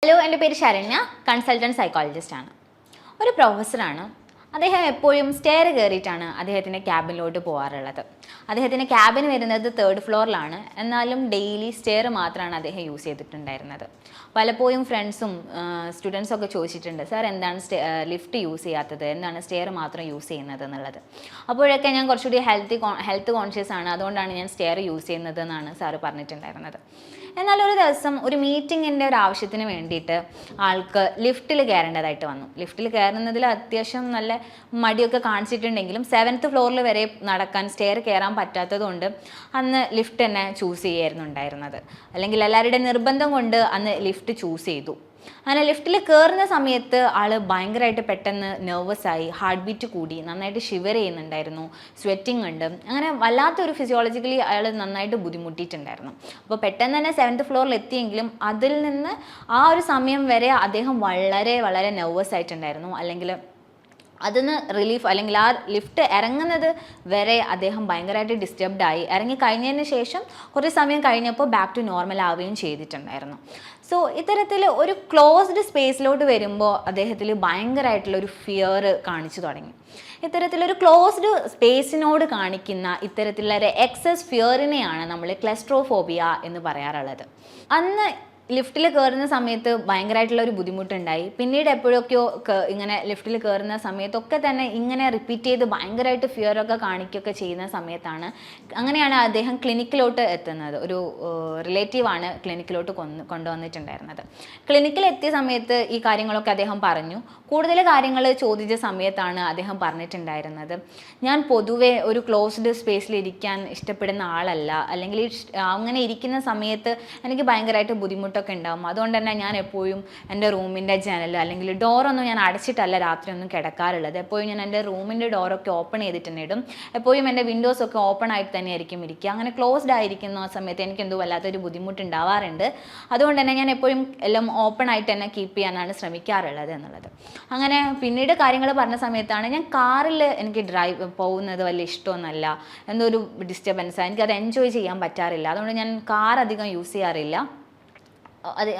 Hello, എൻ്റെ പേര് Saranya, consultant സൈക്കോളജിസ്റ്റാണ്. ഒരു പ്രൊഫസറാണ്. അദ്ദേഹം എപ്പോഴും സ്റ്റെയർ കയറിയിട്ടാണ് അദ്ദേഹത്തിൻ്റെ ക്യാബിനിലോട്ട് പോകാറുള്ളത്. അദ്ദേഹത്തിൻ്റെ ക്യാബിൻ വരുന്നത് 3rd ഫ്ലോറിലാണ്. എന്നാലും ഡെയിലി സ്റ്റെയർ മാത്രമാണ് അദ്ദേഹം യൂസ് ചെയ്തിട്ടുണ്ടായിരുന്നത്. പലപ്പോഴും ഫ്രണ്ട്സും സ്റ്റുഡൻസൊക്കെ ചോദിച്ചിട്ടുണ്ട്, സാർ എന്താണ് ലിഫ്റ്റ് യൂസ് ചെയ്യാത്തത്, എന്താണ് സ്റ്റെയർ മാത്രം യൂസ് ചെയ്യുന്നത് എന്നുള്ളത്. അപ്പോഴൊക്കെ ഞാൻ കുറച്ചുകൂടി ഹെൽത്ത് കോൺഷ്യസ് ആണ്, അതുകൊണ്ടാണ് ഞാൻ സ്റ്റെയർ യൂസ് ചെയ്യുന്നത് എന്നാണ് സാറ് പറഞ്ഞിട്ടുണ്ടായിരുന്നത്. എന്നാൽ ഒരു ദിവസം ഒരു മീറ്റിങ്ങിൻ്റെ ഒരു ആവശ്യത്തിന് വേണ്ടിയിട്ട് ആൾക്ക് ലിഫ്റ്റിൽ കയറേണ്ടതായിട്ട് വന്നു. ലിഫ്റ്റിൽ കയറുന്നതിൽ അത്യാവശ്യം നല്ല മടിയൊക്കെ കാണിച്ചിട്ടുണ്ടെങ്കിലും 7th ഫ്ലോറിൽ വരെ നടക്കാൻ സ്റ്റെയർ കയറാൻ പറ്റാത്തതുകൊണ്ട് അന്ന് ലിഫ്റ്റ് തന്നെ ചൂസ് ചെയ്യായിരുന്നു ഉണ്ടായിരുന്നത്. അല്ലെങ്കിൽ എല്ലാവരുടെയും നിർബന്ധം കൊണ്ട് അന്ന് ലിഫ്റ്റ് ചൂസ് ചെയ്തു. അങ്ങനെ ലിഫ്റ്റിൽ കയറുന്ന സമയത്ത് ആൾ ഭയങ്കരമായിട്ട് പെട്ടെന്ന് നെർവസായി, ഹാർട്ട് ബീറ്റ് കൂടി, നന്നായിട്ട് ഷിവർ ചെയ്യുന്നുണ്ടായിരുന്നു, സ്വെറ്റിംഗ് ഉണ്ട്. അങ്ങനെ വല്ലാത്തൊരു ഫിസിയോളജിക്കലി അയാൾ നന്നായിട്ട് ബുദ്ധിമുട്ടിയിട്ടുണ്ടായിരുന്നു. അപ്പോൾ പെട്ടെന്ന് തന്നെ 7th ഫ്ലോറിൽ എത്തിയെങ്കിലും അതിൽ നിന്ന് ആ ഒരു സമയം വരെ അദ്ദേഹം വളരെ വളരെ നെർവസ് ആയിട്ടുണ്ടായിരുന്നു. അല്ലെങ്കിൽ അതിന് റിലീഫ്, അല്ലെങ്കിൽ ആ ലിഫ്റ്റ് ഇറങ്ങുന്നത് വരെ അദ്ദേഹം ഭയങ്കരമായിട്ട് ഡിസ്റ്റർബ്ഡായി. ഇറങ്ങി കഴിഞ്ഞതിന് ശേഷം കുറച്ച് സമയം കഴിഞ്ഞപ്പോൾ ബാക്ക് ടു നോർമൽ ആവുകയും ചെയ്തിട്ടുണ്ടായിരുന്നു. സോ ഇത്തരത്തിൽ ഒരു ക്ലോസ്ഡ് സ്പേസിലോട്ട് വരുമ്പോൾ അദ്ദേഹത്തിൽ ഭയങ്കരമായിട്ടുള്ളൊരു ഫിയർ കാണിച്ചു തുടങ്ങി. ഇത്തരത്തിലൊരു ക്ലോസ്ഡ് സ്പേസിനോട് കാണിക്കുന്ന ഇത്തരത്തിലുള്ള ഒരു എക്സസ് ഫിയറിനെയാണ് നമ്മൾ ക്ലസ്ട്രോഫോബിയ എന്ന് പറയാറുള്ളത്. അന്ന് ലിഫ്റ്റിൽ കയറുന്ന സമയത്ത് ഭയങ്കരമായിട്ടുള്ള ഒരു ബുദ്ധിമുട്ടുണ്ടായി. പിന്നീട് എപ്പോഴൊക്കെയോ ഇങ്ങനെ ലിഫ്റ്റിൽ കയറുന്ന സമയത്തൊക്കെ തന്നെ ഇങ്ങനെ റിപ്പീറ്റ് ചെയ്ത് ഭയങ്കരമായിട്ട് ഫിയറൊക്കെ കാണിക്കുകയൊക്കെ ചെയ്യുന്ന സമയത്താണ് അങ്ങനെയാണ് അദ്ദേഹം ക്ലിനിക്കിലോട്ട് എത്തുന്നത്. ഒരു റിലേറ്റീവാണ് ക്ലിനിക്കിലോട്ട് കൊണ്ടുവന്നിട്ടുണ്ടായിരുന്നത്. ക്ലിനിക്കിൽ എത്തിയ സമയത്ത് ഈ കാര്യങ്ങളൊക്കെ അദ്ദേഹം പറഞ്ഞു. കൂടുതൽ കാര്യങ്ങൾ ചോദിച്ച സമയത്താണ് അദ്ദേഹം പറഞ്ഞിട്ടുണ്ടായിരുന്നത്, ഞാൻ പൊതുവെ ഒരു ക്ലോസ്ഡ് സ്പേസിൽ ഇരിക്കാൻ ഇഷ്ടപ്പെടുന്ന ആളല്ല, അല്ലെങ്കിൽ അങ്ങനെ ഇരിക്കുന്ന സമയത്ത് എനിക്ക് ഭയങ്കരമായിട്ട് ബുദ്ധിമുട്ടൊക്കെ ഉണ്ടാകും. അതുകൊണ്ട് തന്നെ ഞാൻ എപ്പോഴും എൻ്റെ റൂമിൻ്റെ ജനൽ അല്ലെങ്കിൽ ഡോറൊന്നും ഞാൻ അടച്ചിട്ടല്ല രാത്രി ഒന്നും കിടക്കാറുള്ളത്. എപ്പോഴും ഞാൻ എൻ്റെ റൂമിൻ്റെ ഡോറൊക്കെ ഓപ്പൺ ചെയ്തിട്ട് തന്നെ ഇടും. എപ്പോഴും എൻ്റെ വിൻഡോസൊക്കെ ഓപ്പൺ ആയിട്ട് തന്നെ ആയിരിക്കും ഇരിക്കുക. അങ്ങനെ ക്ലോസ്ഡ് ആയിരിക്കുന്ന ആ സമയത്ത് എനിക്ക് എന്തോ വല്ലാത്തൊരു ബുദ്ധിമുട്ടുണ്ടാവാറുണ്ട്. അതുകൊണ്ട് തന്നെ ഞാൻ എപ്പോഴും എല്ലാം ഓപ്പൺ ആയിട്ട് തന്നെ കീപ്പ് ചെയ്യാനാണ് ശ്രമിക്കാറുള്ളത് എന്നുള്ളത്. അങ്ങനെ പിന്നീട് കാര്യങ്ങൾ പറഞ്ഞ സമയത്താണ്, ഞാൻ കാറിൽ എനിക്ക് ഡ്രൈവ് പോകുന്നത് വലിയ ഇഷ്ടമൊന്നുമല്ല, എന്തോ ഒരു ഡിസ്റ്റർബൻസാണ്, എനിക്കത് എൻജോയ് ചെയ്യാൻ പറ്റാറില്ല, അതുകൊണ്ട് ഞാൻ കാർ അധികം യൂസ് ചെയ്യാറില്ല. അത്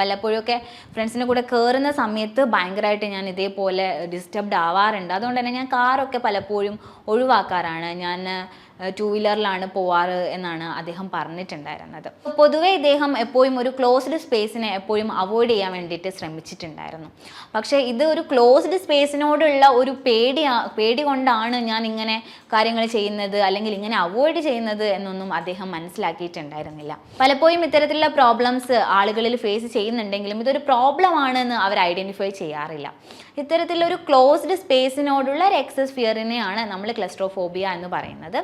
വല്ലപ്പോഴൊക്കെ ഫ്രണ്ട്സിൻ്റെ കൂടെ കയറുന്ന സമയത്ത് ഭയങ്കരമായിട്ട് ഞാൻ ഇതേപോലെ ഡിസ്റ്റർബ്ഡ് ആവാറുണ്ട്. അതുകൊണ്ട് തന്നെ ഞാൻ കാറൊക്കെ പലപ്പോഴും ഒഴിവാക്കാറാണ്, ഞാൻ 2 വീലറിലാണ് പോവാറ് എന്നാണ് അദ്ദേഹം പറഞ്ഞിട്ടുണ്ടായിരുന്നത്. പൊതുവേ ഇദ്ദേഹം എപ്പോഴും ഒരു ക്ലോസ്ഡ് സ്പേസിനെ എപ്പോഴും അവോയ്ഡ് ചെയ്യാൻ വേണ്ടിയിട്ട് ശ്രമിച്ചിട്ടുണ്ടായിരുന്നു. പക്ഷേ ഇത് ഒരു ക്ലോസ്ഡ് സ്പേസിനോടുള്ള ഒരു പേടി കൊണ്ടാണ് ഞാൻ ഇങ്ങനെ കാര്യങ്ങൾ ചെയ്യുന്നത് അല്ലെങ്കിൽ ഇങ്ങനെ അവോയ്ഡ് ചെയ്യുന്നത് എന്നൊന്നും അദ്ദേഹം മനസ്സിലാക്കിയിട്ടുണ്ടായിരുന്നില്ല. പലപ്പോഴും ഇത്തരത്തിലുള്ള പ്രോബ്ലംസ് ആളുകളിൽ ഫേസ് ചെയ്യുന്നുണ്ടെങ്കിലും ഇതൊരു പ്രോബ്ലം ആണെന്ന് അവർ ഐഡൻറ്റിഫൈ ചെയ്യാറില്ല. ഇത്തരത്തിലൊരു ക്ലോസ്ഡ് സ്പേസിനോടുള്ള ഒരു എക്സസ് ഫിയറിനെയാണ് നമ്മൾ ക്ലസ്ട്രോഫോബിയ എന്ന് പറയുന്നത്.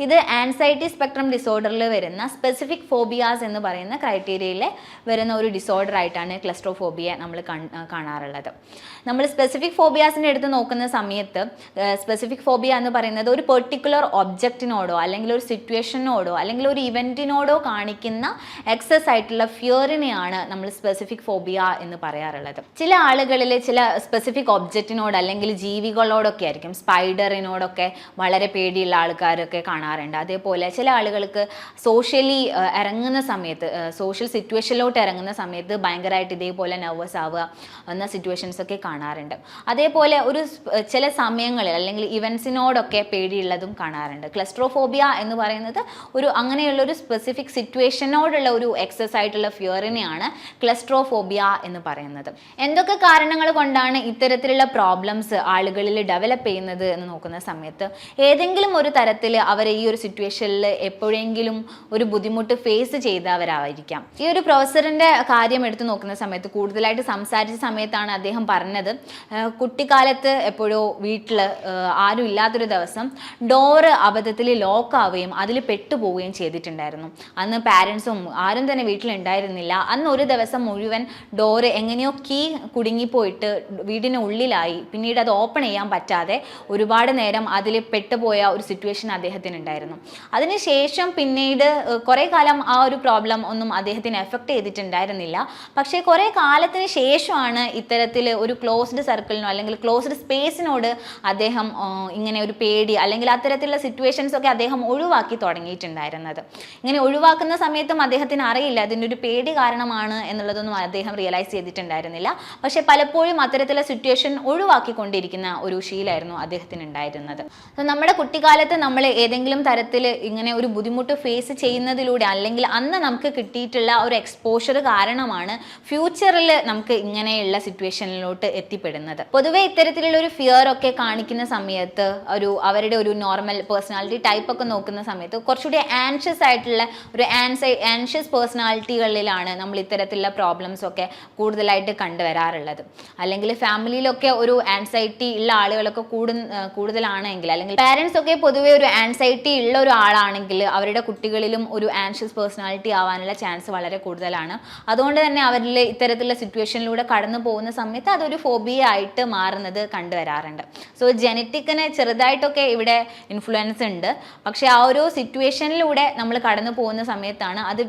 ഇത് ആൻസൈറ്റി സ്പെക്ട്രം ഡിസോർഡറിൽ വരുന്ന സ്പെസിഫിക് ഫോബിയാസ് എന്ന് പറയുന്ന ക്രൈറ്റീരിയയിൽ വരുന്ന ഒരു ഡിസോർഡർ ആയിട്ടാണ് ക്ലസ്ട്രോഫോബിയ നമ്മൾ കാണാറുള്ളത്. നമ്മൾ സ്പെസിഫിക് ഫോബിയാസിൻ്റെ അടുത്ത് നോക്കുന്ന സമയത്ത് സ്പെസിഫിക് ഫോബിയ എന്ന് പറയുന്നത് ഒരു പെർട്ടിക്കുലർ ഒബ്ജക്റ്റിനോടോ അല്ലെങ്കിൽ ഒരു സിറ്റുവേഷനോടോ അല്ലെങ്കിൽ ഒരു ഇവൻറ്റിനോടോ കാണിക്കുന്ന എക്സസ് ആയിട്ടുള്ള ഫിയറിനെയാണ് നമ്മൾ സ്പെസിഫിക് ഫോബിയ എന്ന് പറയാറുള്ളത്. ചില ആളുകളിൽ ചില സ്പെസിഫിക് ഒബ്ജക്റ്റിനോട് അല്ലെങ്കിൽ ജീവികളോടൊക്കെ ആയിരിക്കും, സ്പൈഡറിനോടൊക്കെ വളരെ പേടിയുള്ള ആൾക്കാരൊക്കെ കാണാറുണ്ട്. അതേപോലെ ചില ആളുകൾക്ക് സോഷ്യലി ഇറങ്ങുന്ന സമയത്ത്, സോഷ്യൽ സിറ്റുവേഷനിലോട്ട് ഇറങ്ങുന്ന സമയത്ത് ഭയങ്കരമായിട്ട് ഇതേപോലെ നെർവസ് ആവുക എന്ന സിറ്റുവേഷൻസ് ഒക്കെ കാണാറുണ്ട്. അതേപോലെ ചില സമയങ്ങളിൽ അല്ലെങ്കിൽ ഇവൻസിനോടൊക്കെ പേടിയുള്ളതും കാണാറുണ്ട്. ക്ലസ്ട്രോഫോബിയ എന്ന് പറയുന്നത് അങ്ങനെയുള്ള ഒരു സ്പെസിഫിക് സിറ്റുവേഷനോടുള്ള ഒരു എക്സസ് ആയിട്ടുള്ള ഫിയറിനെയാണ് ക്ലസ്ട്രോഫോബിയ എന്ന് പറയുന്നത്. എന്തൊക്കെ കാരണങ്ങൾ കൊണ്ടാണ് ഇത്തരത്തിലുള്ള പ്രോബ്ലംസ് ആളുകളിൽ ഡെവലപ്പ് ചെയ്യുന്നത് എന്ന് നോക്കുന്ന സമയത്ത് ഏതെങ്കിലും ഒരു തരത്തിൽ അവർ ഈ ഒരു സിറ്റുവേഷനിൽ എപ്പോഴെങ്കിലും ഒരു ബുദ്ധിമുട്ട് ഫേസ് ചെയ്തവരായിരിക്കാം. ഈ ഒരു പ്രൊഫസറിൻ്റെ കാര്യം എടുത്ത് നോക്കുന്ന സമയത്ത് കൂടുതലായിട്ട് സംസാരിച്ച സമയത്താണ് അദ്ദേഹം പറഞ്ഞത്, കുട്ടിക്കാലത്ത് എപ്പോഴോ വീട്ടിൽ ആരും ഇല്ലാത്തൊരു ദിവസം ഡോറ് അബദ്ധത്തിൽ ലോക്ക് ആവുകയും അതിൽ പെട്ടുപോവുകയും ചെയ്തിട്ടുണ്ടായിരുന്നു. അന്ന് പാരൻസും ആരും തന്നെ വീട്ടിലുണ്ടായിരുന്നില്ല. അന്ന് ഒരു ദിവസം മുഴുവൻ ഡോറ് എങ്ങനെയോ കീ കുടുങ്ങിപ്പോയിട്ട് വീടിനുള്ളിലായി. പിന്നീട് അത് ഓപ്പൺ ചെയ്യാൻ പറ്റാതെ ഒരുപാട് നേരം അതിൽ പെട്ടുപോയ ഒരു സിറ്റുവേഷൻ അദ്ദേഹത്തിന് അദ്ദേഹത്തിനുണ്ടായിരുന്നു. അതിനുശേഷം പിന്നീട് കുറേ കാലം ആ ഒരു പ്രോബ്ലം ഒന്നും അദ്ദേഹത്തിന് എഫക്റ്റ് ചെയ്തിട്ടുണ്ടായിരുന്നില്ല. പക്ഷേ കുറേ കാലത്തിന് ശേഷമാണ് ഇത്തരത്തിൽ ഒരു ക്ലോസ്ഡ് സർക്കിളിനോ അല്ലെങ്കിൽ ക്ലോസ്ഡ് സ്പേസിനോട് അദ്ദേഹം ഇങ്ങനെ ഒരു പേടി അല്ലെങ്കിൽ അത്തരത്തിലുള്ള സിറ്റുവേഷൻസ് ഒക്കെ അദ്ദേഹം ഒഴിവാക്കി തുടങ്ങിയിട്ടുണ്ടായിരുന്നത്. ഇങ്ങനെ ഒഴിവാക്കുന്ന സമയത്തും അദ്ദേഹത്തിന് അറിയില്ല അതിൻ്റെ ഒരു പേടി കാരണമാണ് എന്നുള്ളതൊന്നും അദ്ദേഹം റിയലൈസ് ചെയ്തിട്ടുണ്ടായിരുന്നില്ല. പക്ഷേ പലപ്പോഴും അത്തരത്തിലുള്ള സിറ്റുവേഷൻ ഒഴിവാക്കിക്കൊണ്ടിരിക്കുന്ന ഒരു ശീലമായിരുന്നു അദ്ദേഹത്തിന് ഉണ്ടായിരുന്നത്. നമ്മുടെ കുട്ടിക്കാലത്ത് നമ്മൾ ഏതെങ്കിലും തരത്തിൽ ഇങ്ങനെ ഒരു ബുദ്ധിമുട്ട് ഫേസ് ചെയ്യുന്നതിലൂടെ അല്ലെങ്കിൽ അന്ന് നമുക്ക് കിട്ടിയിട്ടുള്ള ഒരു എക്സ്പോഷർ കാരണമാണ് ഫ്യൂച്ചറിൽ നമുക്ക് ഇങ്ങനെയുള്ള സിറ്റുവേഷനിലോട്ട് എത്തിപ്പെടുന്നത്. പൊതുവെ ഇത്തരത്തിലുള്ള ഒരു ഫിയർ ഒക്കെ കാണിക്കുന്ന സമയത്ത് അവരുടെ ഒരു നോർമൽ പേഴ്സണാലിറ്റി ടൈപ്പ് ഒക്കെ നോക്കുന്ന സമയത്ത് കുറച്ചുകൂടി ആൻഷ്യസ് ആയിട്ടുള്ള ഒരു ആൻഷ്യസ് പേഴ്സണാലിറ്റികളിലാണ് നമ്മൾ ഇത്തരത്തിലുള്ള പ്രോബ്ലംസ് ഒക്കെ കൂടുതലായിട്ട് കണ്ടുവരാറുള്ളത്. അല്ലെങ്കിൽ ഫാമിലിയിലൊക്കെ ഒരു ആൻസൈറ്റി ഉള്ള ആളുകളൊക്കെ കൂടുതലാണെങ്കിൽ അല്ലെങ്കിൽ പാരൻസ് ഒക്കെ പൊതുവെ ഒരു ആൻസൈറ്റി ഉള്ള ഒരു ആളാണെങ്കിൽ അവരുടെ കുട്ടികളിലും ഒരു ആൻഷ്യസ് പേഴ്സണാലിറ്റി ആവാനുള്ള ചാൻസ് വളരെ കൂടുതലാണ്. അതുകൊണ്ട് തന്നെ അവരിൽ ഇത്തരത്തിലുള്ള സിറ്റുവേഷനിലൂടെ കടന്നു പോകുന്ന സമയത്ത് അതൊരു ഫോബിയ ആയിട്ട് മാറുന്നത് കണ്ടുവരാറുണ്ട്. സോ ജെനറ്റിക്കിന് ചെറുതായിട്ടൊക്കെ ഇവിടെ ഇൻഫ്ലുവൻസ് ഉണ്ട്. പക്ഷെ ആ ഒരു സിറ്റുവേഷനിലൂടെ നമ്മൾ കടന്നു പോകുന്ന സമയത്താണ് അത്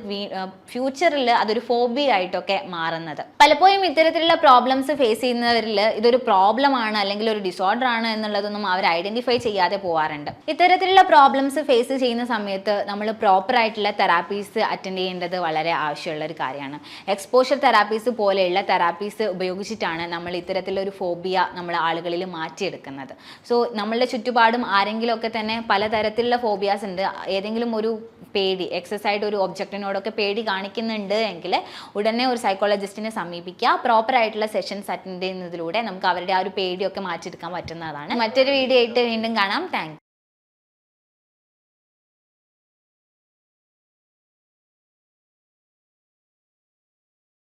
ഫ്യൂച്ചറിൽ അതൊരു ഫോബിയ ആയിട്ടൊക്കെ മാറുന്നത്. പലപ്പോഴും ഇത്തരത്തിലുള്ള പ്രോബ്ലംസ് ഫേസ് ചെയ്യുന്നവരിൽ ഇതൊരു പ്രോബ്ലമാണ് അല്ലെങ്കിൽ ഒരു ഡിസോർഡർ ആണ് എന്നുള്ളതൊന്നും അവർ ഐഡന്റിഫൈ ചെയ്യാതെ പോകാറുണ്ട്. ഇത്തരത്തിലുള്ള പ്രോബ്ലംസ് ഫേസ് ചെയ്യുന്ന സമയത്ത് നമ്മൾ പ്രോപ്പർ ആയിട്ടുള്ള തെറാപ്പീസ് അറ്റൻഡ് ചെയ്യേണ്ടത് വളരെ ആവശ്യമുള്ള ഒരു കാര്യമാണ്. എക്സ്പോഷർ തെറാപ്പീസ് പോലെയുള്ള തെറാപ്പീസ് ഉപയോഗിച്ചിട്ടാണ് നമ്മൾ ഇത്തരത്തിലൊരു ഫോബിയ നമ്മൾ ആളുകളിൽ മാറ്റിയെടുക്കുന്നത്. സോ നമ്മളുടെ ചുറ്റുപാടും ആരെങ്കിലുമൊക്കെ തന്നെ പലതരത്തിലുള്ള ഫോബിയാസ് ഉണ്ട്. ഏതെങ്കിലും ഒരു പേടി എക്സസ് ആയിട്ട് ഒരു ഒബ്ജക്റ്റിനോടൊക്കെ പേടി കാണിക്കുന്നുണ്ട് എങ്കിൽ ഉടനെ ഒരു സൈക്കോളജിസ്റ്റിനെ സമീപിക്കുക. പ്രോപ്പർ ആയിട്ടുള്ള സെഷൻസ് അറ്റൻഡ് ചെയ്യുന്നതിലൂടെ നമുക്ക് അവരുടെ ആ ഒരു പേടിയൊക്കെ മാറ്റിയെടുക്കാൻ പറ്റുന്നതാണ്. മറ്റൊരു വീഡിയോ ആയിട്ട് വീണ്ടും കാണാം. താങ്ക്